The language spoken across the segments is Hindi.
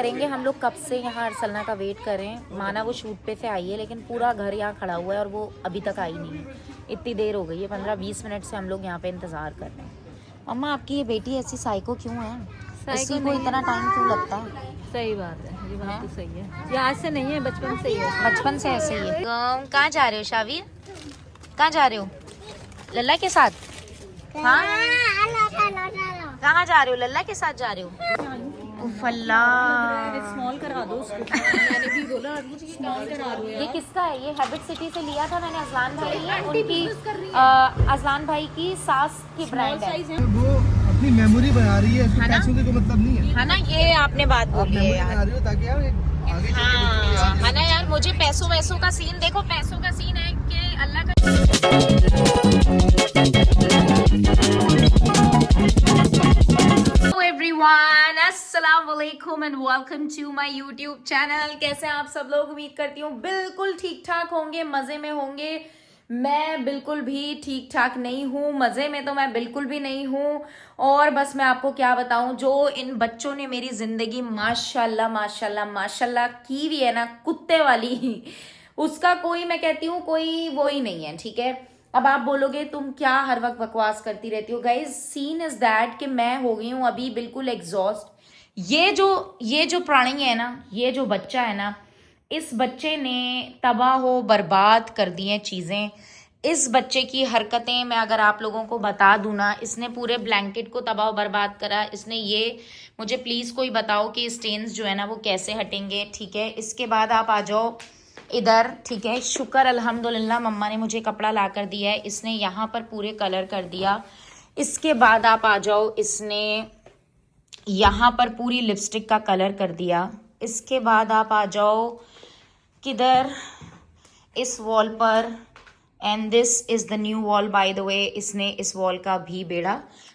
करेंगे। हम लोग कब से यहाँ अरसलना का वेट कर रहे हैं। माना वो शूट पे से आई है लेकिन पूरा घर यहाँ खड़ा हुआ है और वो अभी तक आई नहीं है। इतनी देर हो गई है, 15-20 मिनट से हम लोग यहाँ पे इंतज़ार कर रहे हैं। अम्मा आपकी ये बेटी ऐसी साइको क्यों है? इसी को इतना टाइम क्यों लगता है? सही बात है, ये बात तो सही है। ये आज से नहीं है, बचपन से ही है। बचपन से ऐसे ही है। कहाँ जा रहे हो शावीर? कहाँ जा रहे हो? लल्ला के साथ? हाँ, कहाँ जा रहे हो? लल्ला के साथ जा रहे हो? उफ अल्लाह, स्मॉल करा दो उसको। मैंने भी बोला मुझे स्मॉल करा दो यार। ये किसका है? ये हैबिट सिटी से लिया था मैंने। अजलान भाई है, उनकी अजलान भाई की सास की ब्रांड है। वो अपनी मेमोरी बना रही है, इसको पैसों से कोई मतलब नहीं है। है ना, ये आपने बात बोली है यार। बना रही हो ताकि यार आगे हाँ, है ना यार। मुझे पैसों वैसों का सीन देखो, पैसों का सीन है कि अल्लाह का। Hello everyone, अस्सलाम वालेकुम and welcome to my YouTube channel. कैसे हैं आप सब लोग? उम्मीद करती हूँ बिल्कुल ठीक ठाक होंगे, मजे में होंगे। मैं बिल्कुल भी ठीक ठाक नहीं हूँ, मजे में तो मैं बिल्कुल भी नहीं हूँ। और बस मैं आपको क्या बताऊँ, जो इन बच्चों ने मेरी जिंदगी माशाल्लाह माशाल्लाह माशाल्लाह की हुई है ना, कुत्ते वाली, उसका कोई, मैं कहती हूँ कोई वो ही नहीं है। ठीक है, अब आप बोलोगे तुम क्या हर वक्त बकवास करती रहती हो। गाइज सीन इज दैट कि मैं हो गई हूँ अभी बिल्कुल एग्जॉस्ट। ये जो प्राणी है ना, ये जो बच्चा है ना, इस बच्चे ने तबाह हो बर्बाद कर दी हैं चीज़ें। इस बच्चे की हरकतें मैं अगर आप लोगों को बता दूं ना, इसने पूरे ब्लैंकेट को तबाह बर्बाद करा। इसने ये, मुझे प्लीज़ कोई बताओ कि स्टेन्स जो है ना वो कैसे हटेंगे। ठीक है, इसके बाद आप आ जाओ इधर। ठीक है, शुक्र अल्हम्दुलिल्लाह मम्मा ने मुझे कपड़ा ला कर दिया है। इसने यहाँ पर पूरे कलर कर दिया। इसके बाद आप आ जाओ, इसने यहाँ पर पूरी लिपस्टिक का कलर कर दिया। इसके बाद आप आ जाओ किधर, इस वॉल पर। And this is the new wall by the way. इसने इस वॉल का भी बेड़ा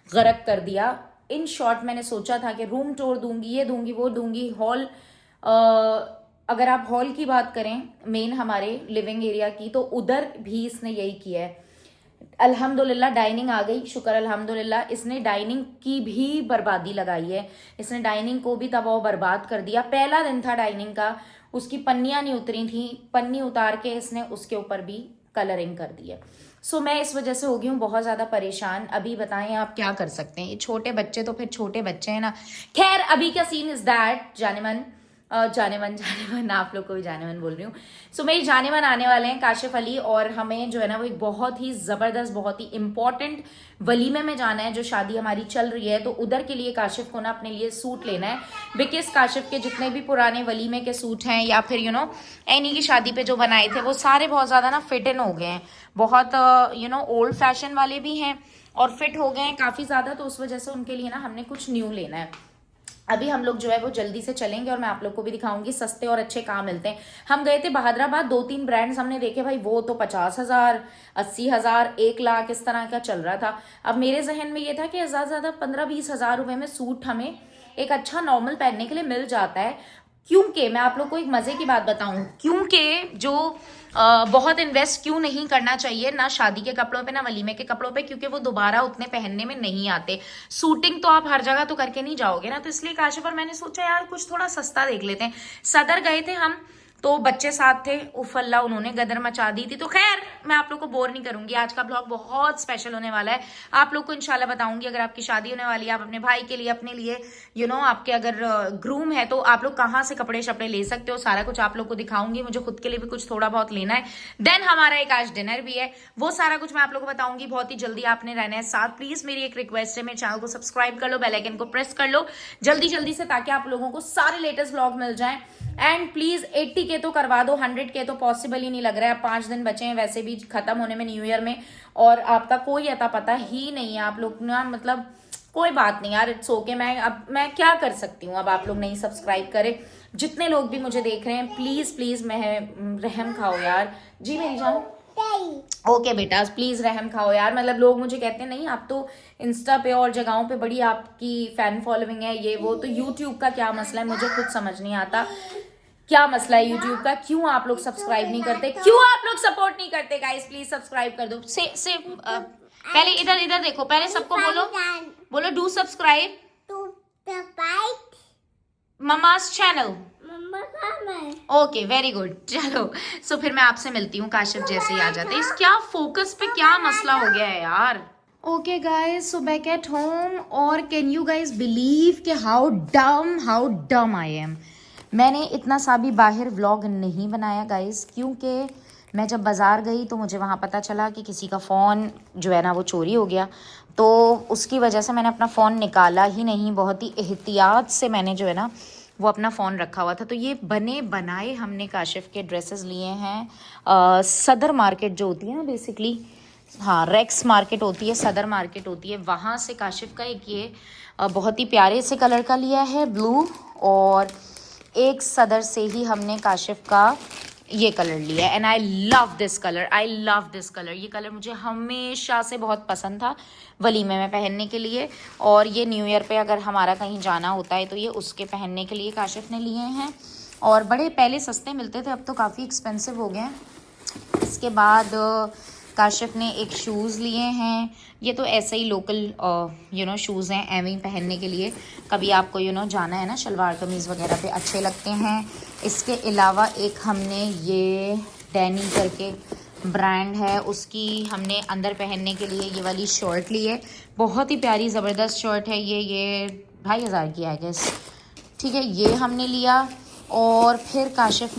गर्क कर दिया। इन शॉर्ट मैंने सोचा था कि रूम टूर दूंगी, ये दूंगी, वो दूंगी। हॉल, अगर आप हॉल की बात करें मेन हमारे लिविंग एरिया की, तो उधर भी इसने यही किया है। अल्हम्दुलिल्लाह डाइनिंग आ गई, शुक्र अल्हम्दुलिल्लाह। इसने डाइनिंग की भी बर्बादी लगाई है। इसने डाइनिंग को भी तबाह बर्बाद कर दिया। पहला दिन था डाइनिंग का, उसकी पन्नियां नहीं उतरी थी, पन्नी उतार के इसने उसके ऊपर भी कलरिंग कर दी है। सो मैं इस वजह से हो गई हूँ बहुत ज़्यादा परेशान। अभी बताएं आप क्या कर सकते हैं। ये छोटे बच्चे तो फिर छोटे बच्चे हैं ना। खैर अभी का सीन इज दैट, जाने मन आप लोग को भी जाने मन बोल रही हूँ। सो मेरी जाने मन आने वाले हैं काशिफ अली, और हमें जो है ना वो एक बहुत ही ज़बरदस्त, बहुत ही इंपॉर्टेंट वलीमे में जाना है जो शादी हमारी चल रही है। तो उधर के लिए काशिफ को ना अपने लिए सूट लेना है, बिकॉज काशिफ के जितने भी पुराने वलीमे के सूट हैं या फिर एनी की शादी पे जो बनाए थे वो सारे बहुत ज़्यादा ना फिट इन हो गए हैं। बहुत ओल्ड फैशन वाले भी हैं और फिट हो गए हैं काफ़ी ज़्यादा। तो उस वजह से उनके लिए ना हमने कुछ न्यू लेना है। अभी हम लोग जो है वो जल्दी से चलेंगे और मैं आप लोग को भी दिखाऊंगी सस्ते और अच्छे कहाँ मिलते हैं। हम गए थे बहादुराबाद, 2-3 ब्रांड्स हमने देखे भाई, वो तो 50,000, 80,000, 1 लाख इस तरह का चल रहा था। अब मेरे जहन में ये था कि ज़्यादा से ज़्यादा 15-20 हज़ार रुपए में सूट हमें एक अच्छा नॉर्मल पहनने के लिए मिल जाता है। क्योंकि मैं आप लोग को एक मजे की बात बताऊं, क्योंकि जो बहुत इन्वेस्ट क्यों नहीं करना चाहिए ना शादी के कपड़ों पे ना वलीमे के कपड़ों पे, क्योंकि वो दोबारा उतने पहनने में नहीं आते। सूटिंग तो आप हर जगह तो करके नहीं जाओगे ना। तो इसलिए काशिफ और मैंने सोचा यार कुछ थोड़ा सस्ता देख लेते हैं। सदर गए थे हम, तो बच्चे साथ थे, उफ अल्लाह उन्होंने गदर मचा दी थी। तो खैर मैं आप लोग को बोर नहीं करूंगी, आज का ब्लॉग बहुत स्पेशल होने वाला है। आप लोग को इंशाल्लाह बताऊंगी, अगर आपकी शादी होने वाली है, आप अपने भाई के लिए, अपने लिए, आपके अगर ग्रूम है तो आप लोग कहाँ से कपड़े शपड़े ले सकते हो, सारा कुछ आप लोग को दिखाऊंगी। मुझे खुद के लिए भी कुछ थोड़ा बहुत लेना है। देन हमारा एक आज डिनर भी है, वो सारा कुछ मैं आप लोग को बताऊंगी बहुत ही जल्दी। आपने रहना है साथ। प्लीज मेरी एक रिक्वेस्ट है, मेरे चैनल को सब्सक्राइब कर लो, बेल आइकन को प्रेस कर लो जल्दी जल्दी से, ताकि आप लोगों को सारे लेटेस्ट व्लॉग मिल जाएं। एंड प्लीज 80K तो करवा दो, 100K तो पॉसिबल ही नहीं लग रहा है। 5 दिन बचे हैं वैसे भी खत्म होने में न्यू ईयर में, और आपका कोई अता पता ही नहीं है। आप लोग ना मतलब कोई बात नहीं यार, इट्स ओके। मैं क्या कर सकती हूँ, अब आप लोग नहीं सब्सक्राइब करें। जितने लोग भी मुझे देख रहे हैं प्लीज प्लीज मैं रहम खाओ यार। जी मेरी जान, ओके बेटा प्लीज रहम खाओ यार। मतलब लोग मुझे कहते हैं नहीं आप तो इंस्टा पे और जगहों पे बड़ी आपकी फैन फॉलोइंग है, ये वो। तो यूट्यूब का क्या मसला है, मुझे खुद समझ नहीं आता क्या मसला है यूट्यूब का। क्यों आप लोग सब्सक्राइब नहीं करते, क्यों आप लोग सपोर्ट नहीं करते? गाइस प्लीज सब्सक्राइब कर दो। से पहले इधर देखो, पहले सबको बोलो do subscribe. Mama's channel. Okay very good. चलो सो फिर मैं आपसे मिलती हूँ काशिफ जैसे ही आ जाते हैं। क्या फोकस पे क्या मसला हो गया है यार। Okay guys so back at home और कैन यू गाइज बिलीव कि हाउ डम आई एम। मैंने इतना सा भी बाहर व्लॉग नहीं बनाया गाइज, क्योंकि मैं जब बाज़ार गई तो मुझे वहाँ पता चला कि किसी का फ़ोन जो है ना वो चोरी हो गया। तो उसकी वजह से मैंने अपना फ़ोन निकाला ही नहीं, बहुत ही एहतियात से मैंने जो है ना वो अपना फ़ोन रखा हुआ था। तो ये बने बनाए हमने काशिफ के ड्रेसेस लिए हैं सदर मार्केट जो होती है ना बेसिकली, हाँ रेक्स मार्केट होती है, सदर मार्केट होती है, वहाँ से काशिफ का एक ये बहुत ही प्यारे से कलर का लिया है ब्लू, और एक सदर से ही हमने काशिफ का ये कलर लिया है। And I love this colour, ये कलर मुझे हमेशा से बहुत पसंद था वलीमे में पहनने के लिए, और ये न्यू ईयर पे अगर हमारा कहीं जाना होता है तो ये उसके पहनने के लिए काशिफ ने लिए हैं। और बड़े पहले सस्ते मिलते थे, अब तो काफ़ी एक्सपेंसिव हो गए हैं। इसके बाद काशिफ ने एक शूज़ लिए हैं, ये तो ऐसे ही लोकल शूज़ हैं एवं ही पहनने के लिए, कभी आपको जाना है ना शलवार कमीज़ वगैरह पे अच्छे लगते हैं। इसके अलावा एक हमने ये डैनी करके ब्रांड है, उसकी हमने अंदर पहनने के लिए ये वाली शर्ट ली है, बहुत ही प्यारी ज़बरदस्त शर्ट है ये 2500 की है गेस, ठीक है, ये हमने लिया। और फिर काशिफ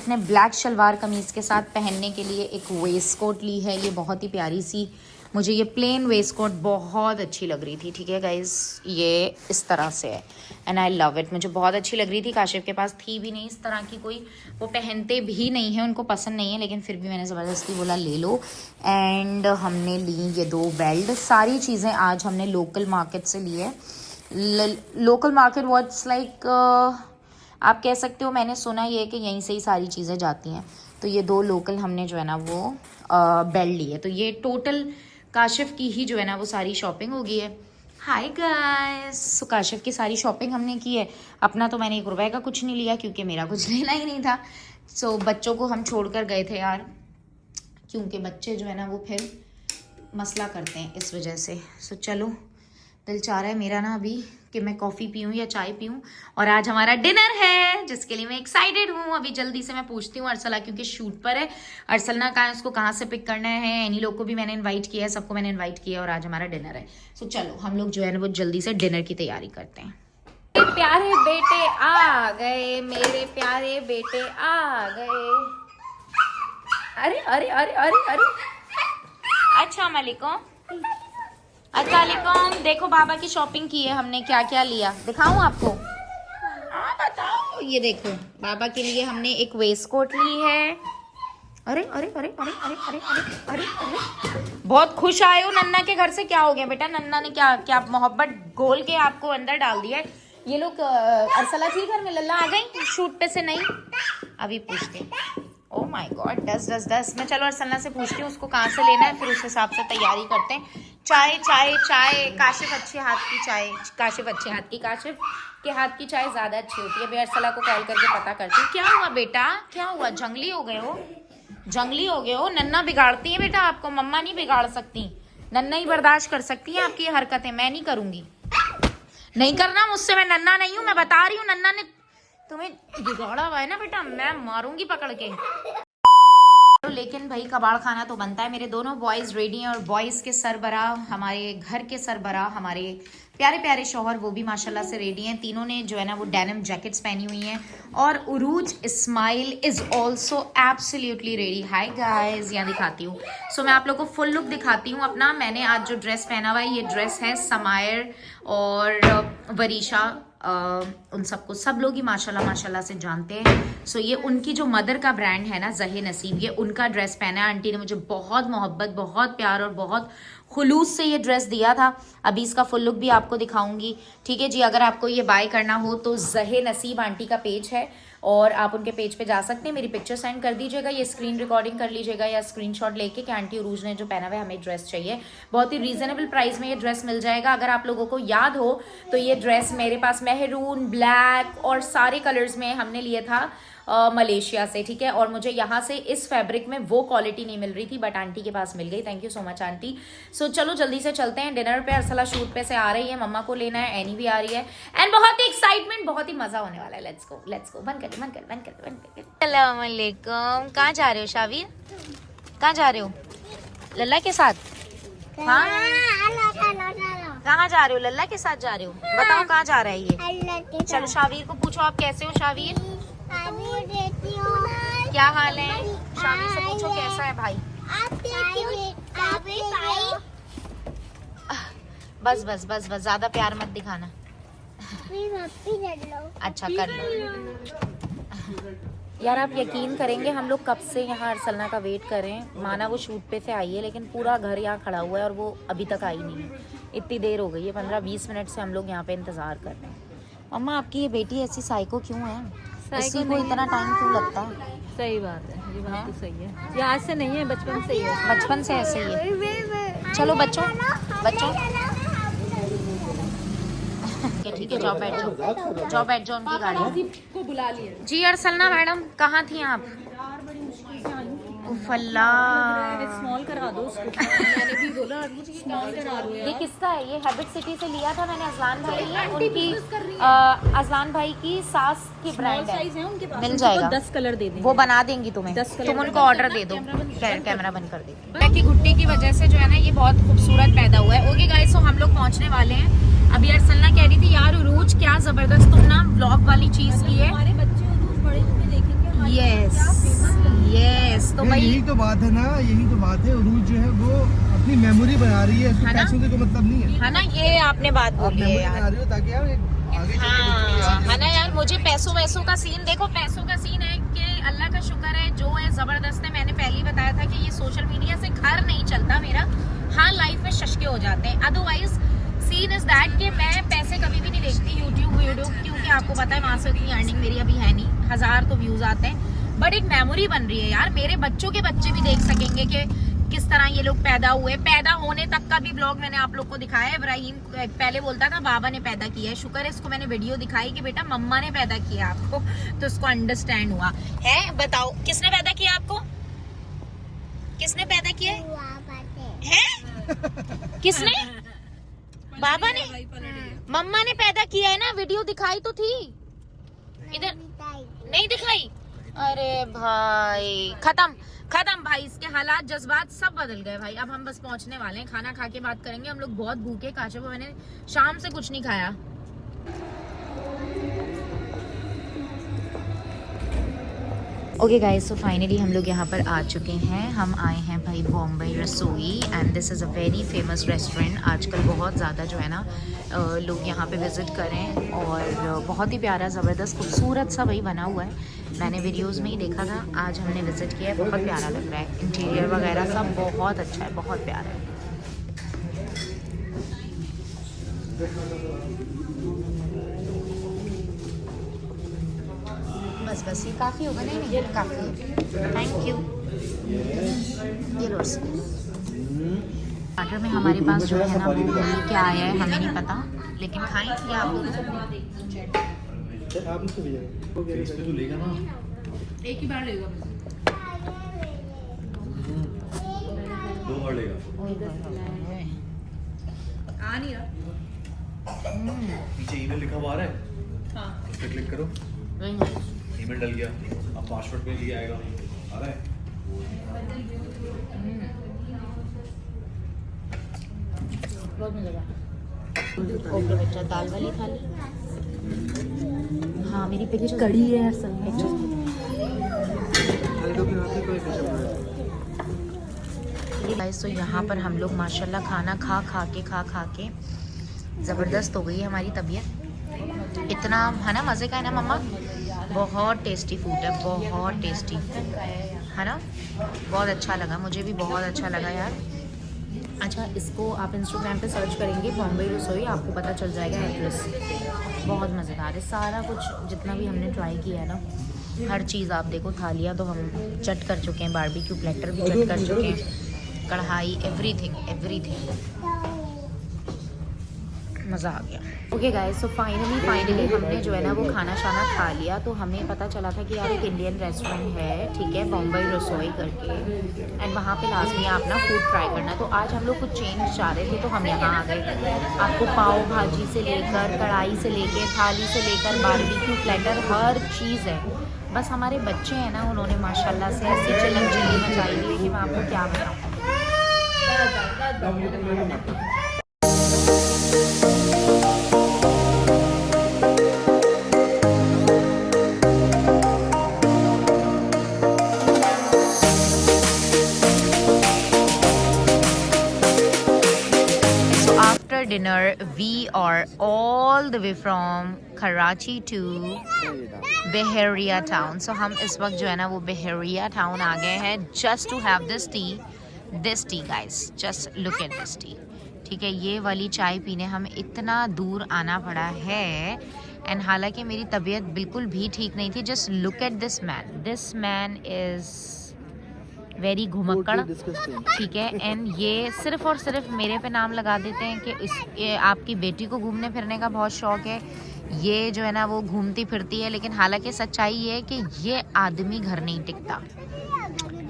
ने ब्लैक शलवार कमीज़ के साथ पहनने के लिए एक वेस्ट कोट ली है, ये बहुत ही प्यारी सी, मुझे ये प्लेन वेस्ट कोट बहुत अच्छी लग रही थी, ठीक है गाइज़, ये इस तरह से है एंड आई लव इट, मुझे बहुत अच्छी लग रही थी। काशिफ के पास थी भी नहीं इस तरह की कोई, वो पहनते भी नहीं है, उनको पसंद नहीं है, लेकिन फिर भी मैंने ज़बरदस्ती बोला ले लो। एंड हमने ली ये 2 बेल्ट, सारी चीज़ें आज हमने लोकल मार्केट से ली है। लोकल मार्केट व्हाट्स लाइक आप कह सकते हो, मैंने सुना ये है कि यहीं से ही सारी चीज़ें जाती हैं, तो ये 2 लोकल हमने जो है ना वो बेल्ट ली है। तो ये टोटल काशिफ की ही जो है ना वो सारी शॉपिंग हो गई है। हाय गाइस, सो काशिफ की सारी शॉपिंग हमने की है, अपना तो मैंने 1 रुपए का कुछ नहीं लिया क्योंकि मेरा कुछ लेना ही नहीं था। सो बच्चों को हम छोड़ कर गए थे यार, क्योंकि बच्चे जो है ना वो फिर मसला करते हैं इस वजह से। सो चलो, दिल चाह रहा है मेरा ना अभी कि मैं कॉफ़ी पीऊँ या चाय पीऊँ, और आज हमारा डिनर है जिसके लिए मैं एक्साइटेड हूँ। अभी जल्दी से मैं पूछती हूँ अर्सला, क्योंकि शूट पर है, अर्सला कहाँ, उसको कहाँ से पिक करना है, इन्हीं लोग को भी मैंने इनवाइट किया है, सबको मैंने इनवाइट किया है, और आज हमारा डिनर है। सो चलो हम लोग जो है ना वो जल्दी से डिनर की तैयारी करते हैं। मेरे प्यारे बेटे आ गए, मेरे प्यारे बेटे आ गए। अरे अरे अरे अरे अरे, अच्छा वालेकुम, अस्सलामुअलैकुम। देखो बाबा की शॉपिंग की है हमने, क्या क्या लिया दिखाऊं आपको? हाँ बताओ, ये देखो बाबा के लिए हमने एक वेस्ट कोट ली है। अरे अरे अरे अरे अरे अरे अरे अरे अरे, बहुत खुश आए हो नन्ना के घर से, क्या हो गया बेटा? नन्ना ने क्या क्या मोहब्बत घोल के आपको अंदर डाल दिया है? ये लोग अर्सला थी घर में, लल्ला आ गई शूट पे से? नहीं, अभी पूछते। ओह माय गॉड, 10 मैं चलो अर्सला से पूछती हूँ उसको कहाँ से लेना है, फिर उस हिसाब से तैयारी करते हैं। चाय चाय चाय, काशिफ अच्छे हाथ की चाय, काशिफ अच्छे हाथ की, काशिफ के हाथ की चाय ज़्यादा अच्छी होती है। अर्सला को कॉल करके पता करती हूँ। क्या हुआ बेटा, क्या हुआ? जंगली हो गए हो, जंगली हो गए हो? नन्ना बिगाड़ती है बेटा आपको, मम्मा नहीं बिगाड़ सकती, नन्ना ही बर्दाश्त कर सकती है आपकी हरकतें, मैं नहीं करूँगी। नहीं करना मुझसे, मैं नन्ना नहीं हूँ, मैं बता रही हूँ, नन्ना ने तुम्हें बिगाड़ा हुआ है ना बेटा, मैं मारूंगी पकड़ के। लेकिन भाई कबाड़ खाना तो बनता है। मेरे दोनों बॉयज़ रेडी हैं, और बॉयज़ के सरबराह, हमारे घर के सरबराह, हमारे प्यारे प्यारे शौहर, वो भी माशाल्लाह से रेडी हैं। तीनों ने जो है ना वो डेनिम जैकेट्स पहनी हुई हैं, और Urooj Ismail is also absolutely ready. Hi guys, यहाँ दिखाती हूँ। सो मैं आप लोग को फुल लुक दिखाती हूँ अपना। मैंने आज जो ड्रेस पहना हुआ है, ये ड्रेस है समायर और वरीशा, उन सबको सब लोग ही माशाल्लाह से जानते हैं। सो ये उनकी जो मदर का ब्रांड है ना, ज़हे नसीब, ये उनका ड्रेस पहना है। आंटी ने मुझे बहुत मोहब्बत, बहुत प्यार और बहुत खुलूस से ये ड्रेस दिया था। अभी इसका फुल लुक भी आपको दिखाऊंगी, ठीक है जी। अगर आपको ये बाय करना हो तो ज़हे नसीब आंटी का पेज है, और आप उनके पेज पे जा सकते हैं। मेरी पिक्चर सेंड कर दीजिएगा, ये स्क्रीन रिकॉर्डिंग कर लीजिएगा या स्क्रीनशॉट लेके कि आंटी उरूज ने जो पहना हुआ है हमें ड्रेस चाहिए। बहुत ही रीजनेबल प्राइस में ये ड्रेस मिल जाएगा। अगर आप लोगों को याद हो तो ये ड्रेस मेरे पास मेहरून, ब्लैक और सारे कलर्स में हमने लिए था मलेशिया से, ठीक है। और मुझे यहाँ से इस फैब्रिक में वो क्वालिटी नहीं मिल रही थी, बट आंटी के पास मिल गई। Thank you so much aunty. So चलो जल्दी से चलते हैं डिनर पे। अरसला शूट पे से आ रही है, मम्मा को लेना है, एनी भी आ रही है, एंड बहुत ही एक्साइटमेंट, बहुत ही मजा होने वाला है। Let's go let's go. बंद कर बंद कर बंद कर बंद कर। अस्सलाम वालेकुम। कहाँ जा रहे हो शावीर? कहाँ जा रहे हो? लल्ला के साथ? हाँ, कहाँ जा रहे हो? लल्ला के साथ जा रहे हो? बताओ कहाँ जा रहा है ये? चलो शावीर को पूछो, आप कैसे हो शावीर? क्या हाल है? शावीर से पूछो कैसा है भाई? बस बस बस बस, ज्यादा प्यार मत दिखाना। अच्छा कर लो यार। आप यकीन करेंगे, हम लोग कब से यहाँ अरसलना का वेट कर रहे हैं। माना वो शूट पे से आई है, लेकिन पूरा घर यहाँ खड़ा हुआ है और वो अभी तक आई नहीं है। इतनी देर हो गई है, 15-20 मिनट से हम लोग यहाँ पे इंतज़ार कर रहे हैं। मम्मा आपकी ये बेटी ऐसी साइको क्यों है? इसी को इतना टाइम क्यों लगता है? सही बात है, ये बात तो सही है। ये आज से नहीं है, बचपन से ही है। बचपन से ऐसे ही है। चलो बच्चों बच्चों, ठीक है, जाओ बैठ जाओ, जाओ बैठ जाओ उनकी गाड़ी को बुला लिया जी। अरसलना मैडम कहाँ थी आप? उफ अल्लाह, स्मॉल करा दो उसको। मैंने भी बोला स्मॉल करा दो यार। ये किसका है? ये हैबिट सिटी से लिया था मैंने। अजलान भाई है उनकी, अजलान भाई की सास की ब्रांड है, उनके पास मिल जाएगा। 10 कलर दे देंगे, वो बना देंगी तुम्हें। 10 कलर तुम उनको ऑर्डर दे दो। कैमरा बंद कर दे। की गुड्डी की वजह से जो है ना, ये बहुत खूबसूरत पैदा हुआ है। ओके गाइस, तो हम लोग पहुंचने वाले हैं। अभी अरसलना कह रही थी यार उरूज क्या जबरदस्त तुम ना व्लॉग वाली चीज की है। हमारे बच्चे उरूज बड़े होके देखेंगे। यस यस, तो भाई यही तो बात है ना, यही तो बात है। उरूज जो है वो अपनी मेमोरी बना रही है, उसको पैसों से कोई मतलब नहीं है ना। ये आपने बात आप बोली है मेमोरी यार। बना रही हो ताकि यार आगे हाँ, है ना यार। मुझे पैसों वैसों का सीन देखो, पैसों का सीन है कि अल्लाह का शुक्र है जो है जबरदस्त है। मैंने पहले ही बताया था कि ये सोशल मीडिया से घर नहीं चलता मेरा। हाँ, लाइफ में शशके हो जाते हैं। अदरवाइज सीन इज दैट कि मैं पैसे कभी भी नहीं देखती यूट्यूब वीडियो, क्योंकि आपको पता है वहाँ से उतनी अर्निंग मेरी अभी है नहीं। 1000 तो व्यूज आते हैं, बट एक मेमोरी बन रही है यार। मेरे बच्चों के बच्चे भी देख सकेंगे कि किस तरह ये लोग पैदा हुए। पैदा होने तक का भी ब्लॉग मैंने आप लोग को दिखाया है। इब्राहिम पहले बोलता था बाबा ने पैदा किया है, शुक्र है इसको मैंने वीडियो दिखाई कि बेटा मम्मा ने पैदा किया आपको, तो इसको अंडरस्टैंड हुआ है। बताओ किसने पैदा किया आपको? किसने पैदा किया है? किसने? बाबा ने? मम्मा ने पैदा किया है ना। वीडियो दिखाई तो थी, इधर नहीं दिखाई। अरे भाई खत्म खत्म भाई, इसके हालात जज्बात सब बदल गए भाई। अब हम बस पहुंचने वाले हैं, खाना खा के बात करेंगे। हम लोग बहुत भूखे, काशे को मैंने शाम से कुछ नहीं खाया। ओके गाइस, सो फाइनली हम लोग यहाँ पर आ चुके हैं। हम आए हैं भाई बॉम्बे रसोई, and this is a very famous restaurant. आजकल बहुत ज़्यादा जो है ना लोग यहाँ पे विज़िट करें, और बहुत ही प्यारा ज़बरदस्त खूबसूरत सा भाई बना हुआ है। मैंने वीडियोस में ही देखा था, आज हमने विज़िट किया है। बहुत प्यारा लग रहा है, इंटीरियर वगैरह सब बहुत अच्छा है, बहुत प्यारा है। बस बस ये काफ़ी होगा। नहीं नहीं, ये काफ़ी है। Thank you. ये लो टमाटर में हमारे पास जो है ना वो ये क्या आया है हमें नहीं पता, लेकिन खाएं या आप लोग? एक ही बार लेगा, 2 बार लेगा। आ नहीं रहा। पीछे ईमेल लिखा हुआ आ रहा है, हाँ उस पर क्लिक करो। ईमेल डल गया, अब पासवर्ड पे लिए आएगा, आ रहा है। बहुत मज़ेदार। ओके बेटा, दाल वाली थाली। हाँ, मेरी पिक्चर कड़ी है असल में। गाइस, तो यहाँ पर हम लोग माशाल्लाह खाना खा के ज़बरदस्त हो गई है हमारी तबीयत। इतना है ना मज़े का है ना मम्मा। बहुत टेस्टी फूड है, बहुत टेस्टी है ना। बहुत अच्छा लगा, मुझे भी बहुत अच्छा लगा यार। अच्छा, इसको आप इंस्टाग्राम पे सर्च करेंगे बॉम्बे रसोई, आपको पता चल जाएगा एड्रेस। बहुत मज़ेदार है सारा कुछ, जितना भी हमने ट्राई किया है ना, हर चीज़ आप देखो। थालियाँ तो हम चट कर चुके हैं, बारबेक्यू प्लेटर भी चट कर चुके हैं, कढ़ाई, एवरीथिंग। मज़ा आ गया। ओके गाइस, सो फाइनली हमने जो है ना वो खाना शाना खा लिया। तो हमें पता चला था कि यार एक इंडियन रेस्टोरेंट है, ठीक है, बॉम्बई रसोई करके, एंड वहाँ पे लाजमी आप ना फूड ट्राई करना। तो आज हम लोग कुछ चेंज चाह रहे थे तो हम यहाँ आ गए। आपको पाव भाजी से लेकर, कढ़ाई से लेकर, थाली से लेकर, बारबेक्यू प्लेटर, हर चीज़ है। बस हमारे बच्चे हैं ना, उन्होंने माशाल्लाह से ऐसी चिल्लम चिल्ली मचाई हुई है कि मैं आपको क्या बताऊँ। Dinner, we are all the way from Karachi to Bahariya town. So हम इस वक्त जो है ना वो Bahariya town आ गए हैं just to have this tea guys, just look at this tea. ठीक है, ये वाली चाय पीने हमें इतना दूर आना पड़ा है, एंड हालांकि मेरी तबीयत बिल्कुल भी ठीक नहीं थी। Just look at this man is very घुमक्कड़, ठीक है, एंड ये सिर्फ और सिर्फ मेरे पे नाम लगा देते हैं कि ये आपकी बेटी को घूमने फिरने का बहुत शौक है, ये जो है ना वो घूमती फिरती है, लेकिन हालांकि सच्चाई ये है कि ये आदमी घर नहीं टिकता,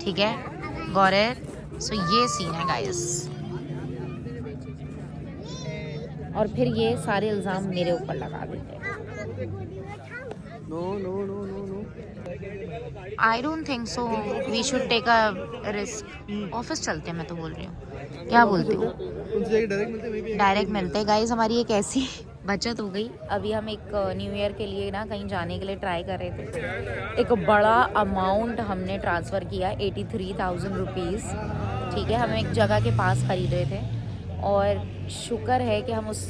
ठीक है गौरव। सो ये सीन है गाइस, और फिर ये सारे इल्ज़ाम मेरे ऊपर लगा देते हैं। No. I don't think so. We should take a risk. Office चलते हैं, मैं तो बोल रही हूँ, क्या बोलते हो? डायरेक्ट मिलते हैं गाइस। हमारी एक ऐसी बचत हो गई, अभी हम एक न्यू ईयर के लिए ना कहीं जाने के लिए ट्राई कर रहे थे। एक बड़ा अमाउंट हमने ट्रांसफ़र किया, 83,000 रुपीज़, ठीक है, हम एक जगह के पास ख़रीद रहे थे, और शुक्र है कि हम उस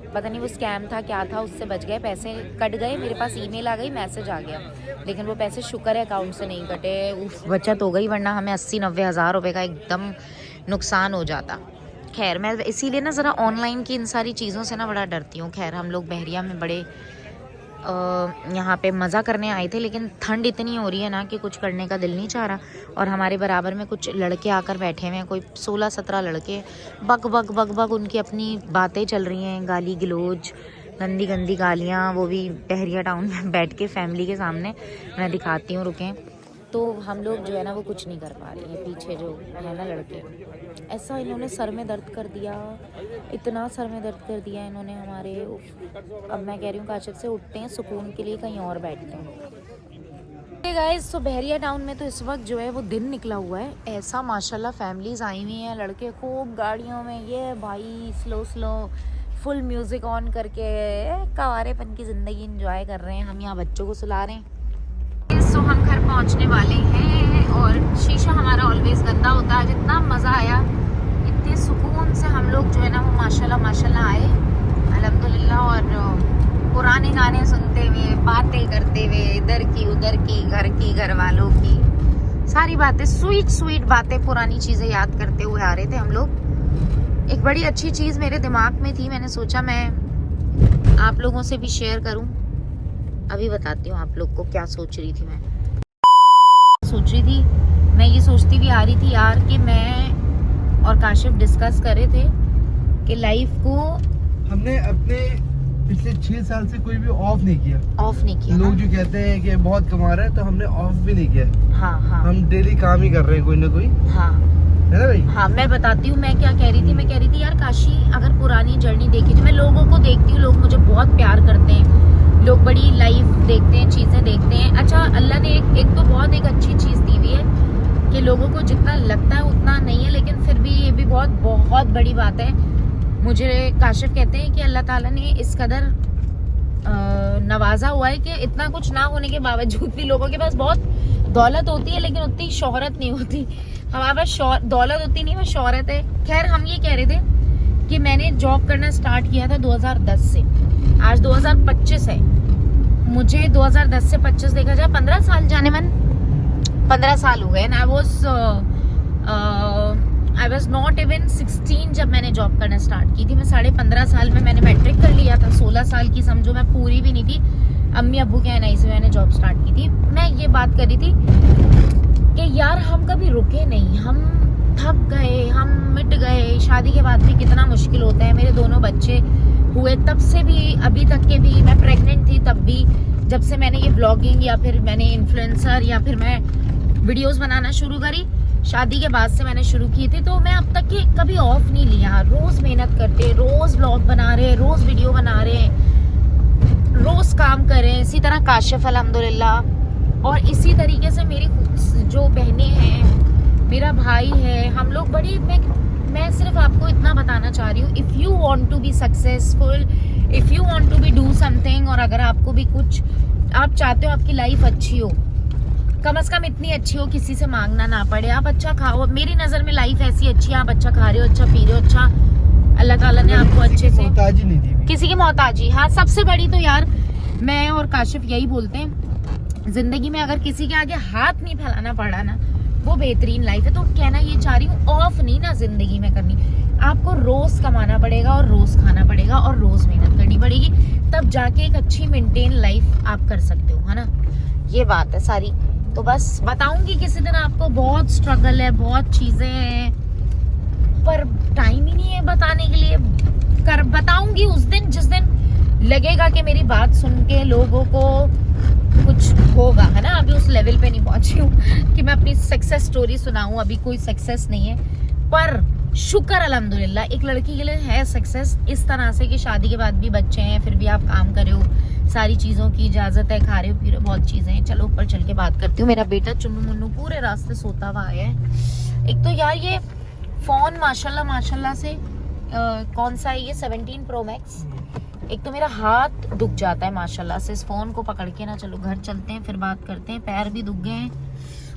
पता नहीं वो स्कैम था क्या था, उससे बच गए। पैसे कट गए, मेरे पास ईमेल आ गई, मैसेज आ गया, लेकिन वो पैसे शुक्र है अकाउंट से नहीं कटे, बचत हो गई, वरना हमें 80-90 हज़ार रुपये का एकदम नुकसान हो जाता। खैर, मैं इसीलिए ना ज़रा ऑनलाइन की इन सारी चीज़ों से ना बड़ा डरती हूँ। खैर, हम लोग बहरिया में बड़े यहाँ पे मज़ा करने आए थे, लेकिन ठंड इतनी हो रही है ना कि कुछ करने का दिल नहीं चाह रहा। और हमारे बराबर में कुछ लड़के आकर बैठे हुए हैं, कोई 16-17 लड़के, बग उनकी अपनी बातें चल रही हैं, गाली गलोच, गंदी गालियाँ, वो भी बहरिया टाउन में बैठ के फैमिली के सामने। मैं दिखाती हूँ, रुकें। तो हम लोग जो है ना वो कुछ नहीं कर पा रहे हैं, पीछे जो है ना लड़के, ऐसा इन्होंने सर में दर्द कर दिया, इतना सर में दर्द कर दिया इन्होंने हमारे। अब मैं कह रही हूँ काशिफ से उठते हैं, सुकून के लिए कहीं और बैठते हैं। गाइस, तो बहरिया टाउन में तो इस वक्त जो है वो दिन निकला हुआ है, ऐसा माशाल्लाह फैमिलीज आई हुई हैं, लड़के खूब गाड़ियों में, ये भाई स्लो फुल म्यूज़िक ऑन करके कवारेपन की ज़िंदगी इंजॉय कर रहे हैं। हम यहाँ बच्चों को सुला रहे हैं। सो हम घर पहुंचने वाले हैं, और शीशा हमारा ऑलवेज गंदा होता है। जितना मज़ा आया, इतने सुकून से हम लोग जो है ना वो माशाल्लाह आए अल्हम्दुलिल्लाह, और पुराने गाने सुनते हुए, बातें करते हुए, इधर की उधर की, घर की, घर वालों की सारी बातें, स्वीट बातें, पुरानी चीज़ें याद करते हुए आ रहे थे हम लोग। एक बड़ी अच्छी चीज़ मेरे दिमाग में थी, मैंने सोचा मैं आप लोगों से भी शेयर करूं। अभी बताती हूँ आप लोग को क्या सोच रही थी। मैं ये सोचती भी आ रही थी यार कि मैं और काशिफ डिस्कस कर रहे थे कि लाइफ को हमने अपने पिछले 6 साल से कोई भी ऑफ नहीं किया। लोग जो कहते हैं कि बहुत कमा रहे हैं, तो हमने ऑफ भी नहीं किया। हाँ। हम डेली काम ही कर रहे हैं, कोई ना कोई। हाँ है ना भाई? हाँ, मैं बताती हूँ मैं क्या कह रही थी। मैं कह रही थी यार काशी, अगर पुरानी जर्नी देखी तो मैं लोगों को देखती हूँ, लोग मुझे बहुत प्यार करते हैं, लोग बड़ी लाइफ देखते हैं, चीज़ें देखते हैं। अच्छा, अल्लाह ने एक तो बहुत एक अच्छी चीज़ दी हुई है कि लोगों को जितना लगता है उतना नहीं है, लेकिन फिर भी ये भी बहुत बड़ी बात है। मुझे काशिफ कहते हैं कि अल्लाह ताला ने इस कदर नवाजा हुआ है कि इतना कुछ ना होने के बावजूद भी लोगों के पास बहुत दौलत होती है, लेकिन उतनी शोहरत नहीं होती। हमारे पास दौलत होती नहीं, बस शोहरत है। खैर, हम ये कह रहे थे कि मैंने जॉब करना स्टार्ट किया था 2010 से, आज 2025 है। मुझे 2010 से 25 देखा जाए 15 साल जाने मन 15 साल हो गए। And I was not even 16 जब मैंने जॉब करना स्टार्ट की थी। मैं 15.5 साल में मैंने मैट्रिक कर लिया था। 16 साल की समझो मैं पूरी भी नहीं थी, अम्मी अब्बू के एनआई से मैंने जॉब स्टार्ट की थी। मैं ये बात कर रही थी कि यार हम कभी रुके नहीं, हम थक गए, हम मिट गए। शादी के बाद भी कितना मुश्किल होता है। मेरे दोनों बच्चे हुए तब से भी अभी तक के भी, मैं प्रेग्नेंट थी तब भी, जब से मैंने ये ब्लॉगिंग या फिर मैंने इन्फ्लुएंसर या फिर मैं वीडियोस बनाना शुरू करी, शादी के बाद से मैंने शुरू की थी, तो मैं अब तक के कभी ऑफ नहीं लिया। रोज मेहनत करते, रोज ब्लॉग बना रहे, रोज वीडियो बना रहे, रोज काम कर रहे हैं। इसी तरह काशिफ अल्हम्दुलिल्लाह, और इसी तरीके से मेरी जो बहनें हैं, मेरा भाई है, हम लोग बड़ी, मैं सिर्फ आपको इतना बताना चाह रही हूँ, if you want to be successful, if you want to be do something, और अगर आपको भी कुछ आप चाहते हो आपकी लाइफ अच्छी हो, कम से कम इतनी अच्छी हो किसी से मांगना ना पड़े, आप अच्छा खाओ। मेरी नज़र में लाइफ ऐसी अच्छी है, आप अच्छा खा रहे हो, अच्छा पी रहे हो, अच्छा अल्लाह ताला ने आपको अच्छे से, मोहताजी नहीं दी किसी की मोहताजी। हाँ, सबसे बड़ी तो यार मैं और काशिफ यही बोलते हैं, जिंदगी में अगर किसी के आगे हाथ नहीं फैलाना पड़ा ना, वो बेहतरीन लाइफ है। तो कहना ये चाह रही हूँ, ऑफ नहीं ना जिंदगी में करनी, आपको रोज कमाना पड़ेगा और रोज खाना पड़ेगा और रोज मेहनत करनी पड़ेगी, तब जाके एक अच्छी मेंटेन लाइफ आप कर सकते हो, है ना। ये बात है सारी। तो बस बताऊंगी किसी दिन आपको, बहुत स्ट्रगल है, बहुत चीजें हैं, पर टाइम ही नहीं है बताने के लिए। बताऊंगी उस दिन जिस दिन लगेगा कि मेरी बात सुन के लोगों को कुछ होगा, है ना। अभी उस लेवल पे नहीं पहुंची हूँ कि मैं अपनी सक्सेस स्टोरी सुनाऊं, अभी कोई सक्सेस नहीं है, पर शुक्र अल्हम्दुलिल्लाह एक लड़की के लिए है सक्सेस इस तरह से कि शादी के बाद भी बच्चे हैं, फिर भी आप काम कर रहे हो, सारी चीज़ों की इजाज़त है, खा रहे हो पी रहे हो, बहुत चीज़ें हैं। चलो ऊपर चल के बात करती हूँ। मेरा बेटा चुन्नू मुन्नू पूरे रास्ते सोता हुआ आया है। एक तो यार ये फ़ोन माशाल्लाह से कौन सा है ये, 17 Pro Max। एक तो मेरा हाथ दुख जाता है माशाल्लाह से इस फ़ोन को पकड़ के ना। चलो घर चलते हैं, फिर बात करते हैं। पैर भी दुख गए हैं,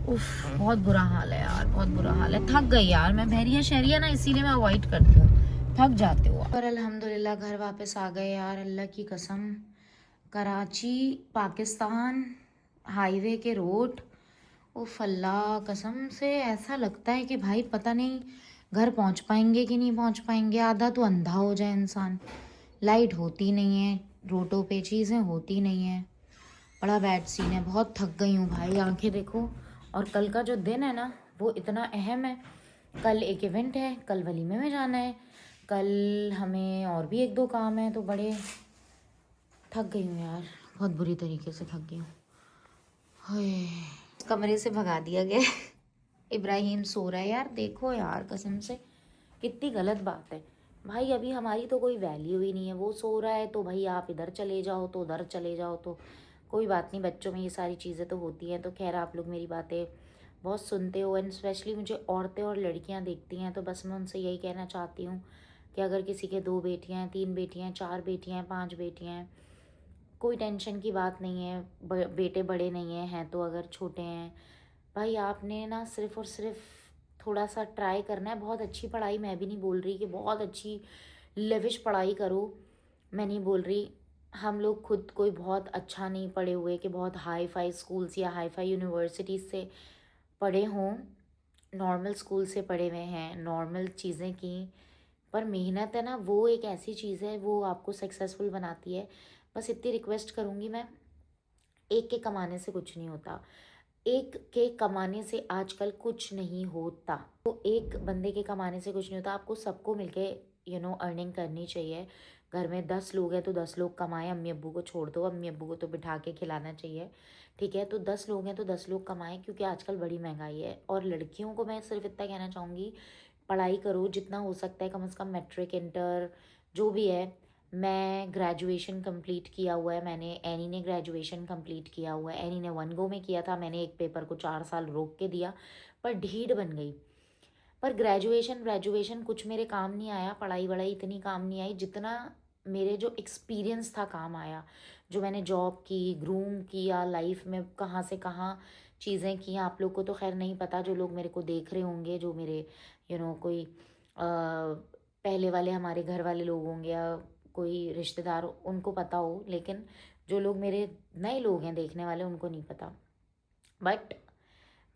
उफ बहुत बुरा हाल है यार, बहुत बुरा हाल है। थक गई यार मैं, बहरिया शहरिया ना इसीलिए मैं अवॉइड करती हूँ, थक जाते हो। पर अल्हम्दुलिल्लाह घर वापस आ गए यार, अल्लाह की कसम। कराची पाकिस्तान हाईवे के रोड, उफ अल्लाह कसम से ऐसा लगता है कि भाई पता नहीं घर पहुँच पाएंगे कि नहीं पहुँच पाएंगे। आधा तो अंधा हो जाए इंसान, लाइट होती नहीं है रोडों पे, चीज़ें होती नहीं है, बड़ा बैड सीन है। बहुत थक गई हूँ भाई, आंखें देखो। और कल का जो दिन है ना वो इतना अहम है। कल एक इवेंट है, कल वलीमे में जाना है, कल हमें और भी 1-2 काम है, तो बड़े थक गई हूँ यार, बहुत बुरी तरीके से थक गई हूँ। हाय, कमरे से भगा दिया गया। इब्राहिम सो रहा है यार, देखो यार कसम से कितनी गलत बात है भाई। अभी हमारी तो कोई वैल्यू ही नहीं है, वो सो रहा है तो भाई आप इधर चले जाओ तो उधर चले जाओ, तो कोई बात नहीं, बच्चों में ये सारी चीज़ें तो होती हैं। तो खैर आप लोग मेरी बातें बहुत सुनते हो, एंड स्पेशली मुझे औरतें और लड़कियां देखती हैं, तो बस मैं उनसे यही कहना चाहती हूँ कि अगर किसी के 2 बेटियाँ हैं, 3 बेटियाँ हैं, 4 बेटियाँ हैं, 5 बेटियाँ हैं, कोई टेंशन की बात नहीं है। बेटे बड़े नहीं हैं तो अगर छोटे हैं भाई, आपने ना सिर्फ़ और सिर्फ थोड़ा सा ट्राई करना है। बहुत अच्छी पढ़ाई, मैं भी नहीं बोल रही कि बहुत अच्छी लेविश पढ़ाई करो, मैं नहीं बोल रही। हम लोग खुद कोई बहुत अच्छा नहीं पढ़े हुए कि बहुत हाई फाई स्कूल्स या हाई फाई यूनिवर्सिटीज़ से पढ़े हों, नॉर्मल स्कूल से पढ़े हुए हैं, नॉर्मल चीज़ें की, पर मेहनत है ना वो एक ऐसी चीज़ है, वो आपको सक्सेसफुल बनाती है। बस इतनी रिक्वेस्ट करूँगी मैं, एक के कमाने से कुछ नहीं होता, एक के कमाने से आजकल कुछ नहीं होता। तो एक बंदे के कमाने से कुछ नहीं होता, आपको सबको मिलके अर्निंग करनी चाहिए। घर में 10 लोग हैं तो 10 लोग कमाएं, अम्मी अब्बू को छोड़ दो, अम्मी अब्बू को तो बिठा के खिलाना चाहिए, ठीक है। तो 10 लोग हैं तो 10 लोग कमाएं, क्योंकि आजकल बड़ी महंगाई है। और लड़कियों को मैं सिर्फ इतना कहना चाहूँगी, पढ़ाई करो जितना हो सकता है, कम से कम मैट्रिक इंटर जो भी है। मैं ग्रेजुएशन कंप्लीट किया हुआ है, मैंने, एनी ने ग्रेजुएशन कंप्लीट किया हुआ है। एनी ने 1 गो में किया था, मैंने एक पेपर को 4 साल रोक के दिया, पर ढीठ बन गई। पर ग्रेजुएशन कुछ मेरे काम नहीं आया, पढ़ाई वढ़ाई इतनी काम नहीं आई जितना मेरे जो एक्सपीरियंस था काम आया। जो मैंने जॉब की, ग्रूम किया, लाइफ में कहाँ से कहाँ चीज़ें की, आप लोग को तो खैर नहीं पता, जो लोग मेरे को देख रहे होंगे, जो मेरे कोई पहले वाले हमारे घर वाले लोग होंगे या कोई रिश्तेदार, उनको पता हो, लेकिन जो लोग मेरे नए लोग हैं देखने वाले, उनको नहीं पता। बट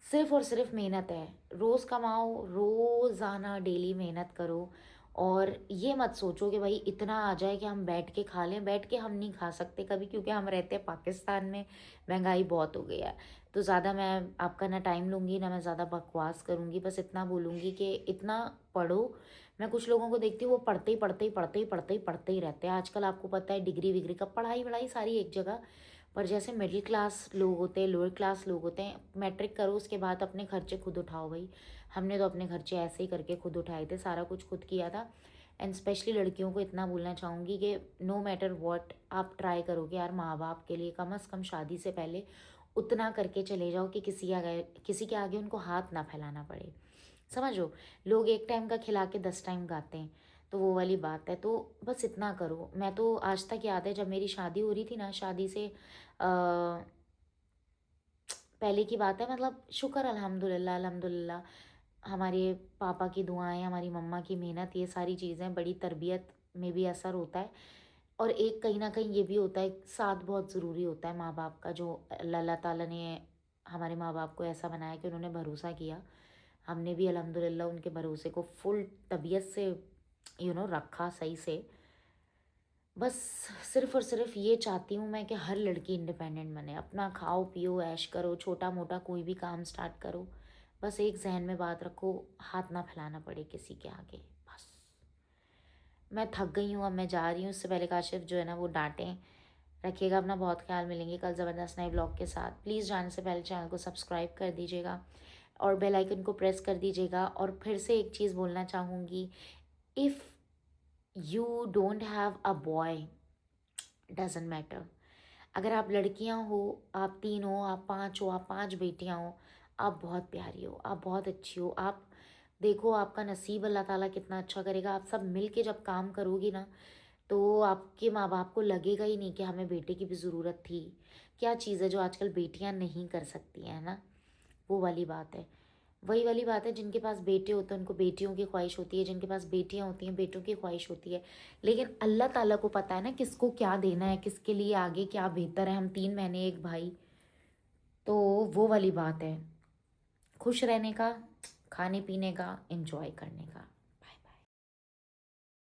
सिर्फ़ और सिर्फ मेहनत है, रोज़ कमाओ, रोज़ाना डेली मेहनत करो, और ये मत सोचो कि भाई इतना आ जाए कि हम बैठ के खा लें, बैठ के हम नहीं खा सकते कभी, क्योंकि हम रहते हैं पाकिस्तान में, महंगाई बहुत हो गई है। तो ज़्यादा मैं आपका ना टाइम लूँगी ना मैं ज़्यादा बकवास करूँगी, बस इतना बोलूँगी कि इतना पढ़ो। मैं कुछ लोगों को देखती हूँ वो पढ़ते ही पढ़ते ही पढ़ते ही पढ़ते ही पढ़ते ही रहते हैं। आजकल आपको पता है डिग्री विग्री का पढ़ाई वढ़ाई सारी एक जगह, पर जैसे मिडिल क्लास लोग होते हैं, लोअर क्लास लोग होते हैं, मैट्रिक करो उसके बाद अपने खर्चे खुद उठाओ भाई। हमने तो अपने खर्चे ऐसे ही करके खुद उठाए थे, सारा कुछ खुद किया था। एंड स्पेशली लड़कियों को इतना बोलना चाहूँगी कि नो मैटर व्हाट आप ट्राई करोगे यार माँ बाप के लिए, कम से कम शादी से पहले उतना करके चले जाओ कि किसी के आगे उनको हाथ ना फैलाना पड़े। समझो, लोग एक टाइम का खिला के 10 टाइम गाते हैं, तो वो वाली बात है। तो बस इतना करो। मैं तो आज तक याद है जब मेरी शादी हो रही थी ना, शादी से पहले की बात है, मतलब शुक्र अल्हम्दुलिल्लाह अल्हम्दुलिल्लाह, हमारे पापा की दुआएं, हमारी मम्मा की मेहनत, ये सारी चीज़ें, बड़ी तरबियत में भी असर होता है। और एक कहीं ना कहीं ये भी होता है, साथ बहुत ज़रूरी होता है माँ बाप का, जो अल्लाह ताला ने हमारे माँ बाप को ऐसा बनाया कि उन्होंने भरोसा किया। हमने भी अल्हम्दुलिल्लाह उनके भरोसे को फुल तबीयत से रखा सही से। बस सिर्फ़ और सिर्फ ये चाहती हूँ मैं कि हर लड़की इंडिपेंडेंट बने, अपना खाओ पियो ऐश करो, छोटा मोटा कोई भी काम स्टार्ट करो, बस एक जहन में बात रखो, हाथ ना फैलाना पड़े किसी के आगे। बस मैं थक गई हूँ, अब मैं जा रही हूँ। उससे पहले काशिफ जो है ना वो डांटें। रखिएगा अपना बहुत ख्याल, मिलेंगे कल ज़बरदस्त नए ब्लॉग के साथ। प्लीज़ जाने से पहले चैनल को सब्सक्राइब कर दीजिएगा और बेल आइकन को प्रेस कर दीजिएगा। और फिर से एक चीज़ बोलना चाहूँगी, if you don't have a boy, doesn't matter. अगर आप लड़कियां हो, आप 3 हो, आप 5 हो, आप 5 बेटियां हो, आप बहुत प्यारी हो, आप बहुत अच्छी हो। आप देखो आपका नसीब अल्लाह ताला कितना अच्छा करेगा। आप सब मिल के जब काम करोगी ना, तो आपके माँ बाप को लगेगा ही नहीं कि हमें बेटे की भी ज़रूरत थी। क्या चीज़ है जो आजकल बेटियां नहीं कर सकती हैं, है ना? वो वाली बात है। वही वाली बात है, जिनके पास बेटे होते हैं उनको बेटियों की ख्वाहिश होती है, जिनके पास बेटियां होती हैं बेटों की ख्वाहिश होती है। लेकिन अल्लाह ताला को पता है ना किसको क्या देना है, किसके लिए आगे क्या बेहतर है। हम 3 बहनें एक भाई, तो वो वाली बात है। खुश रहने का, खाने पीने का, एंजॉय करने का।